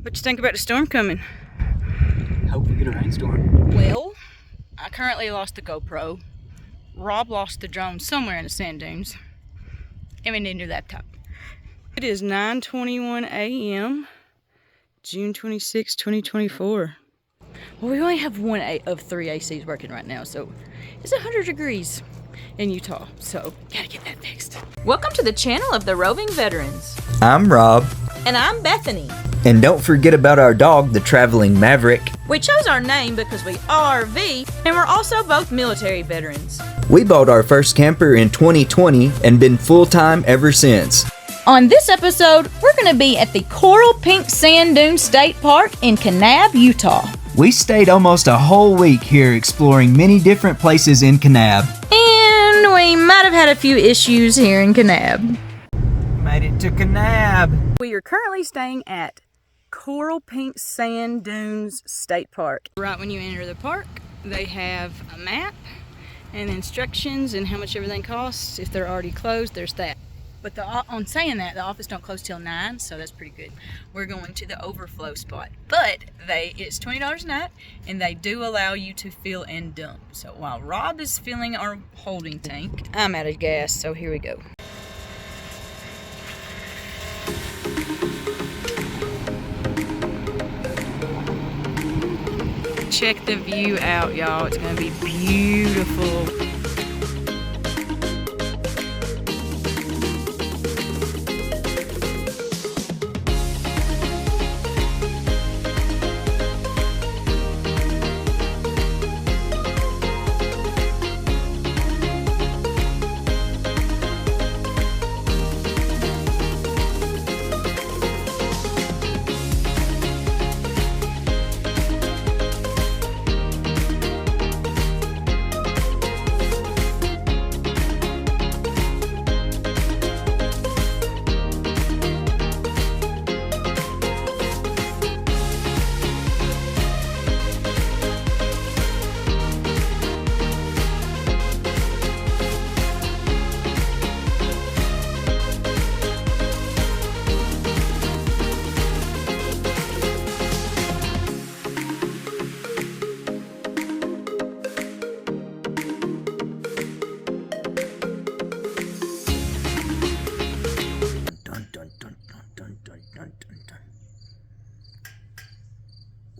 What you think about the storm coming? Hope we get a rainstorm. Well, I currently lost the GoPro. Rob lost the drone somewhere in the sand dunes. And we need a new laptop. It is 9:21 a.m. June 26, 2024. Well, we only have one of 3 ACs working right now, so it's 100 degrees in Utah, so gotta get that fixed. Welcome to the channel of the Roving Veterans. I'm Rob. And I'm Bethany. And don't forget about our dog, the Traveling Maverick. We chose our name because we RV, and we're also both military veterans. We bought our first camper in 2020 and been full-time ever since. On this episode, we're going to be at the Coral Pink Sand Dune State Park in Kanab, Utah. We stayed almost a whole week here exploring many different places in Kanab. And we might have had a few issues here in Kanab. Made it to Kanab. We are currently staying at Coral Pink Sand Dunes State Park. Right when you enter the park, they have a map and instructions and how much everything costs. If they're already closed, there's that. But on saying that, the office don't close till 9, so that's pretty good. We're going to the overflow spot, but it's $20 a night, and they do allow you to fill and dump. So while Rob is filling our holding tank, I'm out of gas, so here we go. Check the view out, y'all. It's gonna be beautiful.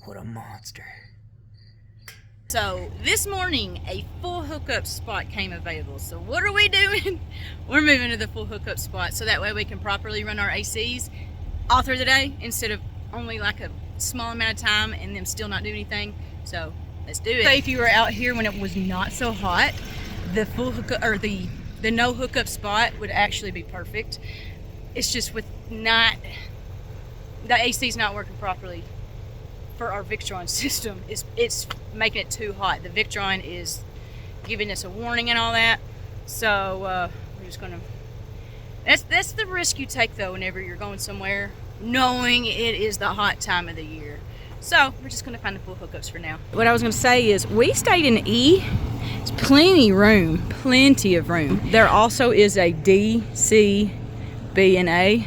What a monster. So this morning, a full hookup spot came available. So what are we doing? We're moving to the full hookup spot so that way we can properly run our ACs all through the day instead of only like a small amount of time and them still not do anything. So let's do it. So if you were out here when it was not so hot, the full hookup or the no hookup spot would actually be perfect. It's just with the AC's not working properly. For our victron system, it's making it too hot. The victron is giving us a warning and all that. So we're just gonna. That's the risk you take though whenever you're going somewhere, knowing it is the hot time of the year. So we're just gonna find the full hookups for now. What I was gonna say is we stayed in E. It's plenty of room. There also is a D, C, B, and A.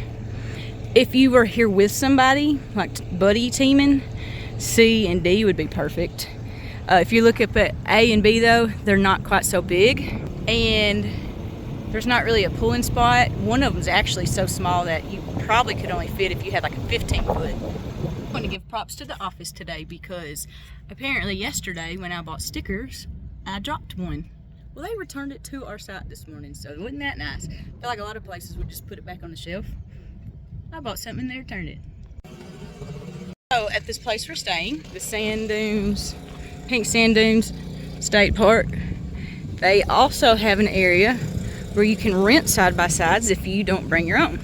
If you were here with somebody like buddy teaming, C and D would be perfect. If you look up at A and B though, they're not quite so big and there's not really a pulling spot. One of them's actually so small that you probably could only fit if you had like a 15-foot. I want to give props to the office today because apparently yesterday when I bought stickers, I dropped one. Well, they returned it to our site this morning, so wasn't that nice? I feel like a lot of places would just put it back on the shelf. I bought something and they returned it. So at this place we're staying, the Sand Dunes, Pink Sand Dunes State Park, they also have an area where you can rent side-by-sides if you don't bring your own.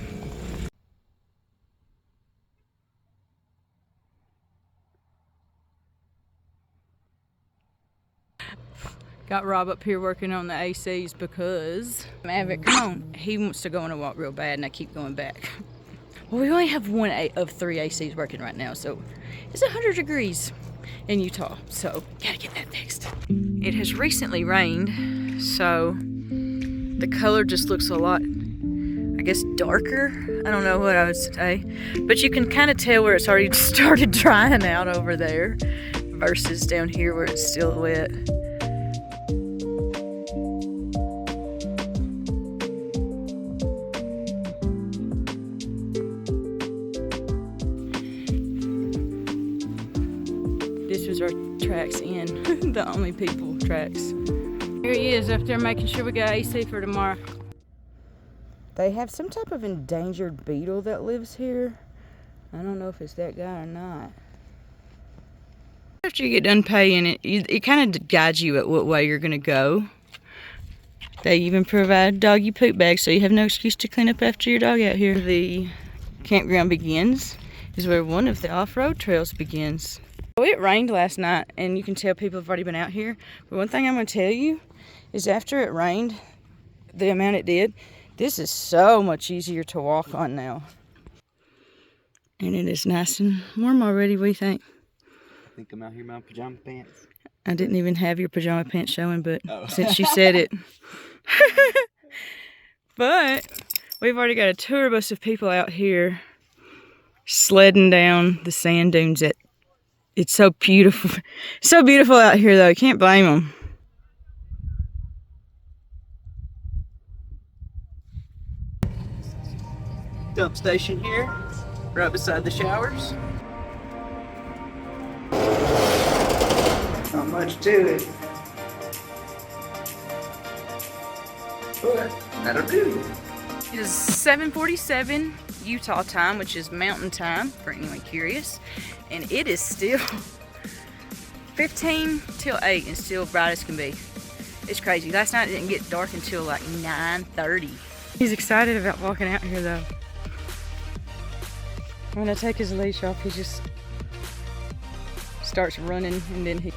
Got Rob up here working on the ACs because Maverick, come on, he wants to go on a walk real bad and I keep going back. Well, we only have one of 3 ACs working right now, so it's 100 degrees in Utah, so gotta get that fixed. It has recently rained, so the color just looks a lot I guess, darker. I don't know what I would say. But you can kind of tell where it's already started drying out over there versus down here where it's still wet. This was our tracks in, the only people tracks. Here he is up there making sure we got AC for tomorrow. They have some type of endangered beetle that lives here. I don't know if it's that guy or not. After you get done paying it kind of guides you at what way you're gonna go. They even provide doggy poop bags, so you have no excuse to clean up after your dog out here. The campground begins is where one of the off-road trails begins. Oh, it rained last night, and you can tell people have already been out here. But one thing I'm going to tell you is after it rained, the amount it did, this is so much easier to walk on now. And it is nice and warm already, we think. I think I'm out here in my pajama pants. I didn't even have your pajama pants showing, but since you said it. But we've already got a tour bus of people out here sledding down the sand dunes. It's so beautiful. So beautiful out here, though. You can't blame them. Dump station here, right beside the showers. Not much to it. But that'll do. It is 7:47 Utah time, which is mountain time for anyone curious. And it is still 15 till 8 and still bright as can be. It's crazy. Last night it didn't get dark until like 9:30. He's excited about walking out here though. When I take his leash off, he just starts running and then he...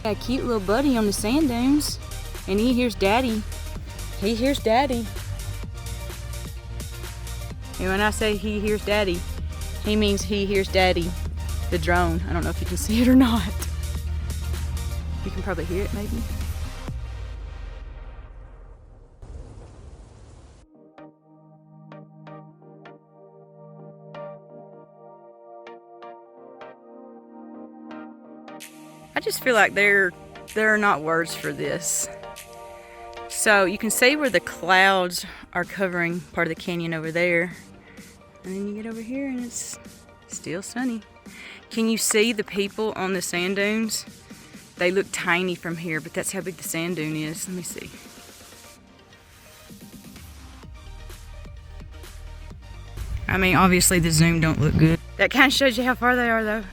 Got a cute little buddy on the sand dunes and he hears daddy. He hears daddy. And when I say he hears daddy, he means he hears daddy, the drone. I don't know if you can see it or not. You can probably hear it maybe. I just feel like there are not words for this. So you can see where the clouds are covering part of the canyon over there. And then you get over here and it's still sunny. Can you see the people on the sand dunes? They look tiny from here, but that's how big the sand dune is. Let me see. I mean, obviously the zoom don't look good. That kind of shows you how far they are though.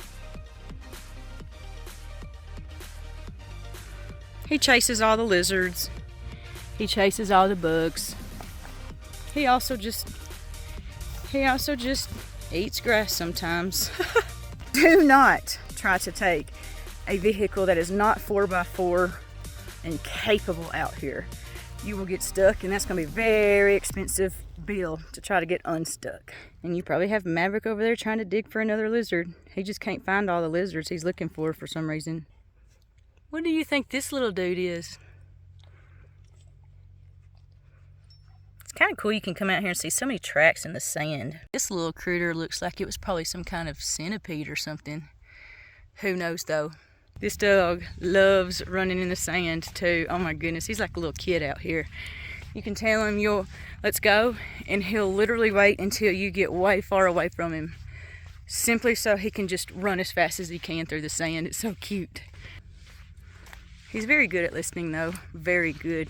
He chases all the lizards. He chases all the bugs. He also just eats grass sometimes. Do not try to take a vehicle that is not 4x4 and capable out here. You will get stuck and that's gonna be a very expensive bill to try to get unstuck. And you probably have Maverick over there trying to dig for another lizard. He just can't find all the lizards he's looking for some reason. What do you think this little dude is? It's kind of cool you can come out here and see so many tracks in the sand. This little critter looks like it was probably some kind of centipede or something. Who knows though. This dog loves running in the sand too. Oh my goodness, he's like a little kid out here. You can tell him let's go, and he'll literally wait until you get way far away from him. Simply so he can just run as fast as he can through the sand. It's so cute. He's very good at listening though, very good.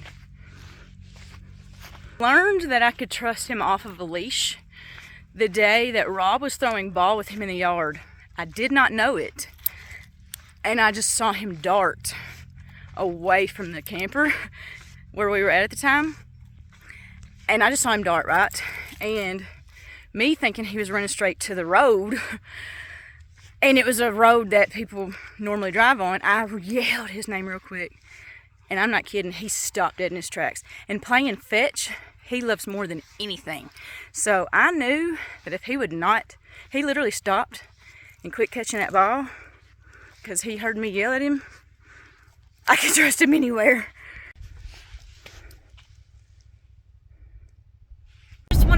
Learned that I could trust him off of a leash the day that Rob was throwing ball with him in the yard. I did not know it. And I just saw him dart away from the camper where we were at the time. And I just saw him dart, right? And me thinking he was running straight to the road, and it was a road that people normally drive on, I yelled his name real quick. And I'm not kidding, he stopped dead in his tracks. And playing fetch, he loves more than anything. So I knew that if he would not, he literally stopped and quit catching that ball because he heard me yell at him. I could trust him anywhere.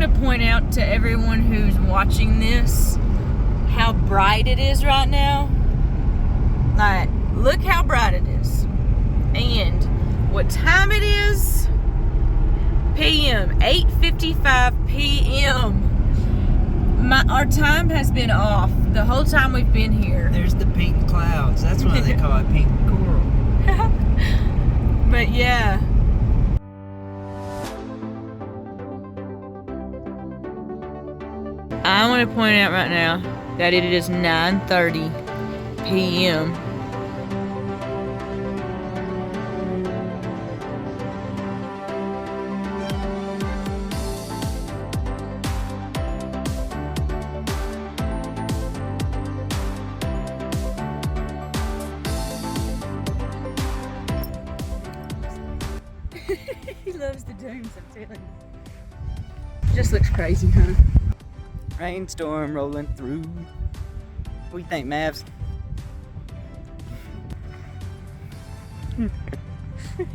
want to point out to everyone who's watching this how bright it is right now. Like, look how bright it is. And what time it is? PM, 8:55 p.m. Our time has been off the whole time we've been here. There's the pink clouds. That's why they call it pink coral. But yeah. I want to point out right now that it is 9:30 p.m. He loves the dunes, I'm telling you. Just looks crazy, huh? Rainstorm rolling through. What do you think, Mavs?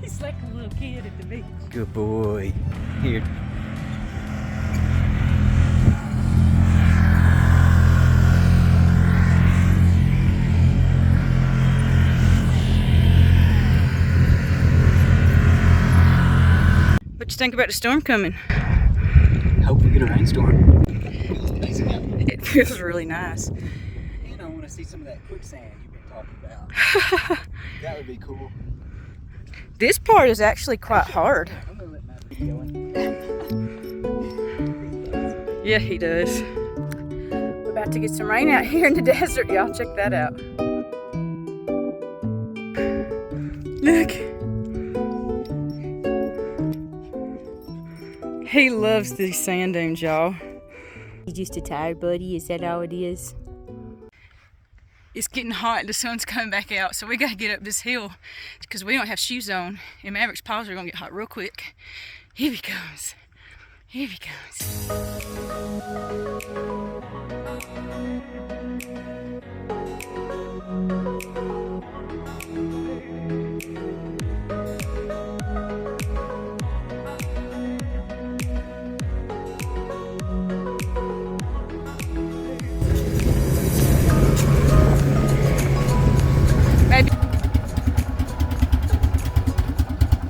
He's like a little kid at the beach. Good boy. Here. What you think about the storm coming? Hope we get a rainstorm. It feels really nice. And I want to see some of that quicksand you've been talking about. That would be cool. This part is actually quite hard. I'm gonna let my video in. Yeah, he does. We're about to get some rain out here in the desert, y'all. Check that out. Look. He loves these sand dunes, y'all. He's just a tired buddy, is that all it is? It's getting hot and the sun's coming back out, so we gotta get up this hill because we don't have shoes on and Maverick's paws are gonna get hot real quick. Here he comes. Here he comes.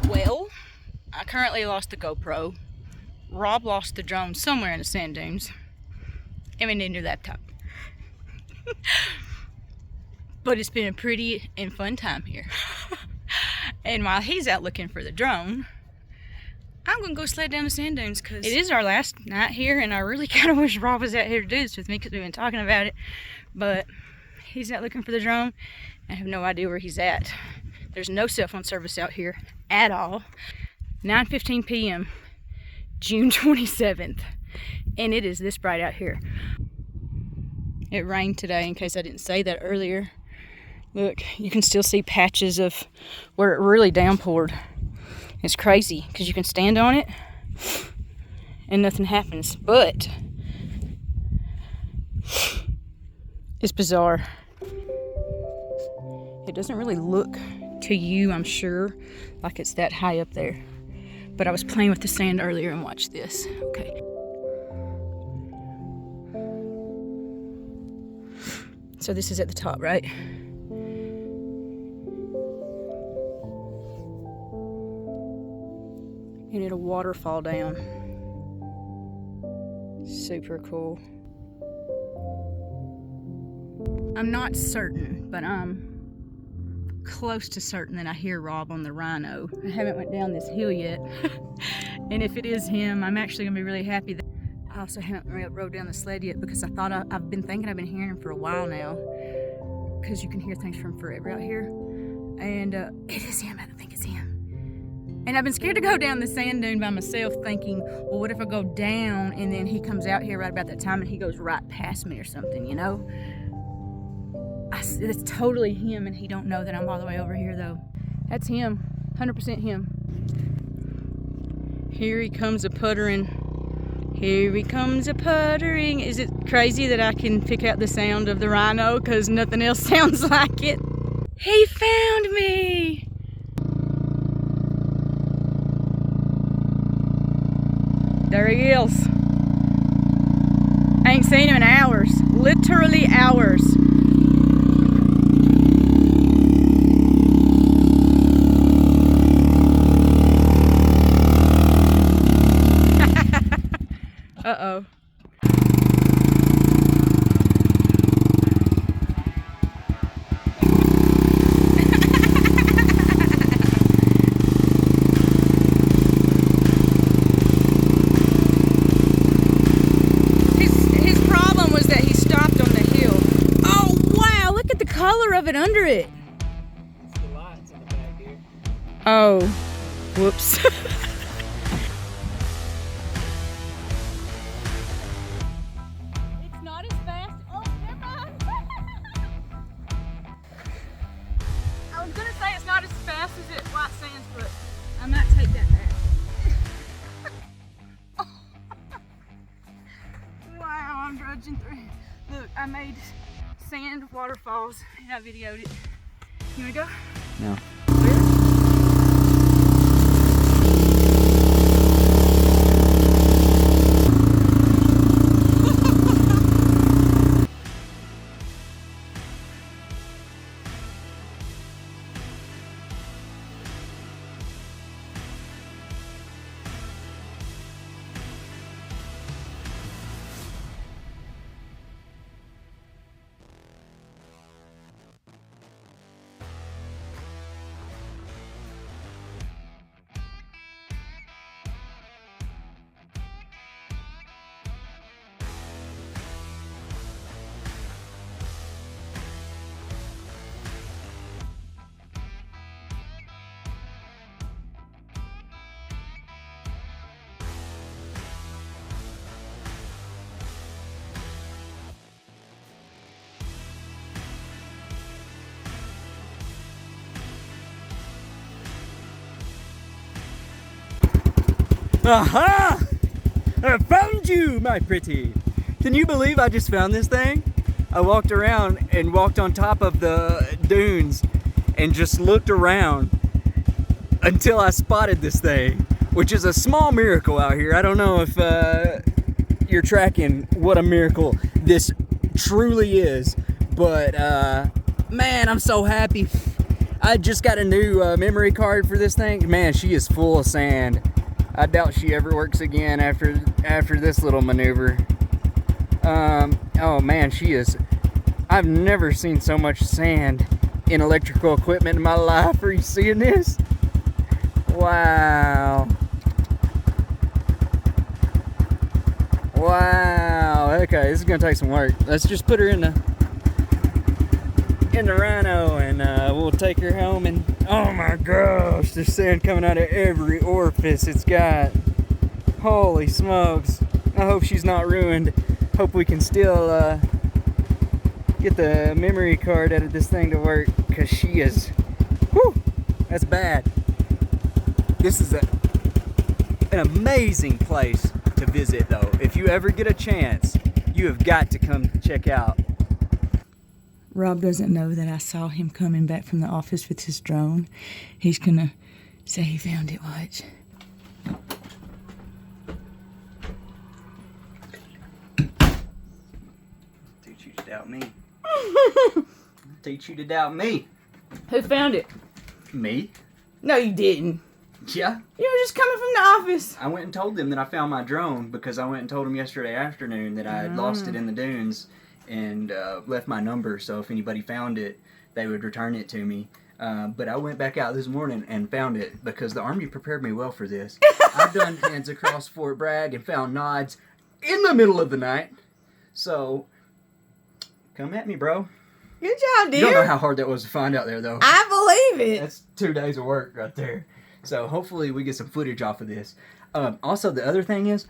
Well, I currently lost the GoPro. Rob lost the drone somewhere in the sand dunes. And we need a new laptop. But it's been a pretty and fun time here. And while he's out looking for the drone, I'm gonna go sled down the sand dunes because it is our last night here and I really kind of wish Rob was out here to do this with me because we've been talking about it. But he's out looking for the drone. I have no idea where he's at. There's no cell phone service out here at all. 9:15 p.m. June 27th, and it is this bright out here. It rained today, in case I didn't say that earlier. Look, you can still see patches of where it really downpoured. It's crazy, because you can stand on it, and nothing happens, but it's bizarre. It doesn't really look to you, I'm sure, like it's that high up there. But I was playing with the sand earlier and watch this. Okay. So this is at the top, right? And it'll waterfall down. Super cool. I'm not certain, but I'm close to certain that I hear Rob on the Rhino. I haven't went down this hill yet. And if it is him, I'm actually gonna be really happy that I also haven't rode down the sled yet because I thought I've been thinking I've been hearing him for a while now because you can hear things from forever out here. And it is him, I don't think it's him. And I've been scared to go down the sand dune by myself thinking, well, what if I go down and then he comes out here right about that time and he goes right past me or something, you know? It's totally him and he don't know that I'm all the way over here though. That's him, 100% him. Here he comes a puttering. Here he comes a puttering. Is it crazy that I can pick out the sound of the Rhino because nothing else sounds like it? He found me! There he is. Ain't seen him in hours. Literally hours. Uh-oh. His problem was that he stopped on the hill. Oh, wow, look at the color of it under it. It's the lights in the back here. Oh, whoops. It's not as fast. Oh, never mind. I was gonna say it's not as fast as it White Sands, but I might take that back. Wow, I'm drudging through. Look, I made sand waterfalls and I videoed it. You wanna go? No. Aha! I found you, my pretty. Can you believe I just found this thing? I walked around and walked on top of the dunes and just looked around until I spotted this thing, which is a small miracle out here. I don't know if you're tracking what a miracle this truly is, but man, I'm so happy. I just got a new memory card for this thing. Man, she is full of sand. I doubt she ever works again after this little maneuver. Oh man, she is. I've never seen so much sand in electrical equipment in my life. Are you seeing this? Wow. Wow. Okay, this is gonna take some work. Let's just put her in the Rhino and we'll take her home. And oh my gosh, there's sand coming out of every orifice it's got. Holy smokes. I hope she's not ruined. Hope we can still get the memory card out of this thing to work, because she is, whew, that's bad. This is an amazing place to visit though. If you ever get a chance, you have got to come check out. Rob doesn't know that I saw him coming back from the office with his drone. He's gonna say he found it. Watch. Teach you to doubt me. Teach you to doubt me. Who found it? Me? No, you didn't. Yeah. You were just coming from the office. I went and told them that I found my drone because I went and told them yesterday afternoon that I had lost it in the dunes and left my number, so if anybody found it, they would return it to me. But I went back out this morning and found it because the Army prepared me well for this. I've done hands across Fort Bragg and found nods in the middle of the night. So, come at me, bro. Good job, dear. You don't know how hard that was to find out there, though. I believe it. That's 2 days of work right there. So hopefully we get some footage off of this. Also, the other thing is,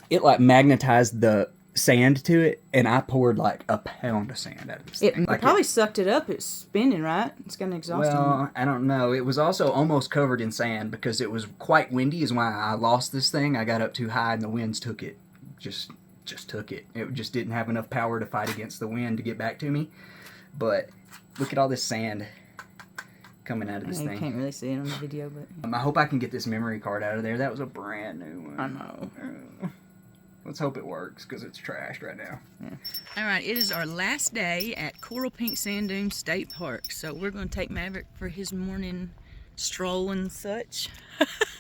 it like magnetized the sand to it, and I poured like a pound of sand out of this thing. It probably sucked it up. It's spinning, right? It's got an exhaust on it. Well, I don't know. It was also almost covered in sand because it was quite windy is why I lost this thing. I got up too high and the winds took it. Just took it. It just didn't have enough power to fight against the wind to get back to me. But look at all this sand coming out of this thing. You can't really see it on the video, but I hope I can get this memory card out of there. That was a brand new one. I know. Let's hope it works, because it's trashed right now. All right, it is our last day at Coral Pink Sand Dunes State Park. So we're going to take Maverick for his morning stroll and such.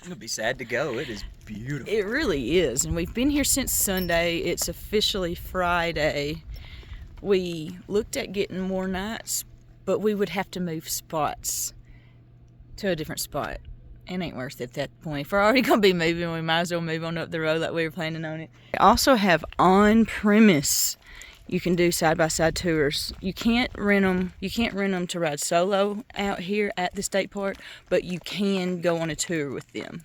It'll be sad to go. It is beautiful. It really is. And we've been here since Sunday. It's officially Friday. We looked at getting more nights, but we would have to move spots to a different spot. It ain't worth it at that point. If we're already going to be moving, we might as well move on up the road like we were planning on it. We also have on-premise. You can do side-by-side tours. You can't rent them to ride solo out here at the state park, but you can go on a tour with them.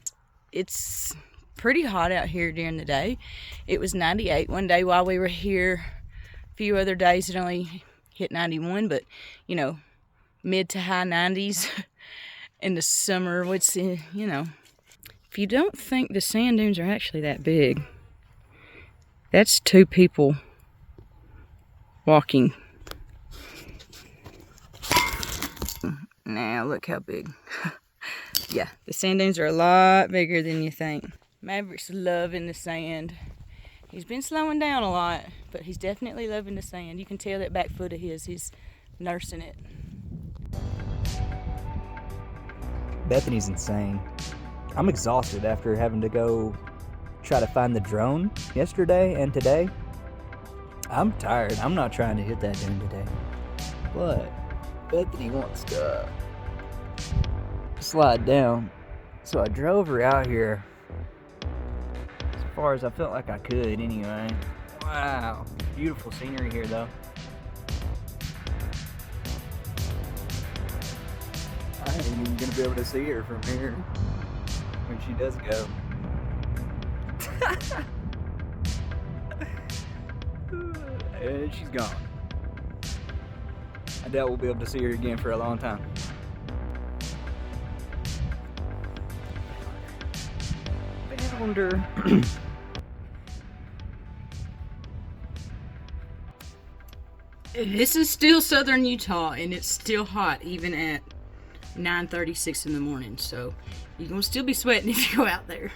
It's pretty hot out here during the day. It was 98 one day while we were here. A few other days it only hit 91, but you know, mid to high 90s in the summer. Which, you know, if you don't think the sand dunes are actually that big, that's 2 people walking. Now look how big. Yeah, the sand dunes are a lot bigger than you think. Maverick's loving the sand. He's been slowing down a lot, but he's definitely loving the sand. You can tell that back foot of his, he's nursing it. Bethany's insane. I'm exhausted after having to go try to find the drone yesterday and today. I'm tired. I'm not trying to hit that dune today. But Bethany wants to slide down. So I drove her out here as far as I felt like I could anyway. Wow. Beautiful scenery here though. I ain't even gonna be able to see her from here when she does go. And she's gone. I doubt we'll be able to see her again for a long time. Found her. This is still southern Utah, and it's still hot even at 9:36 in the morning. So you're gonna still be sweating if you go out there.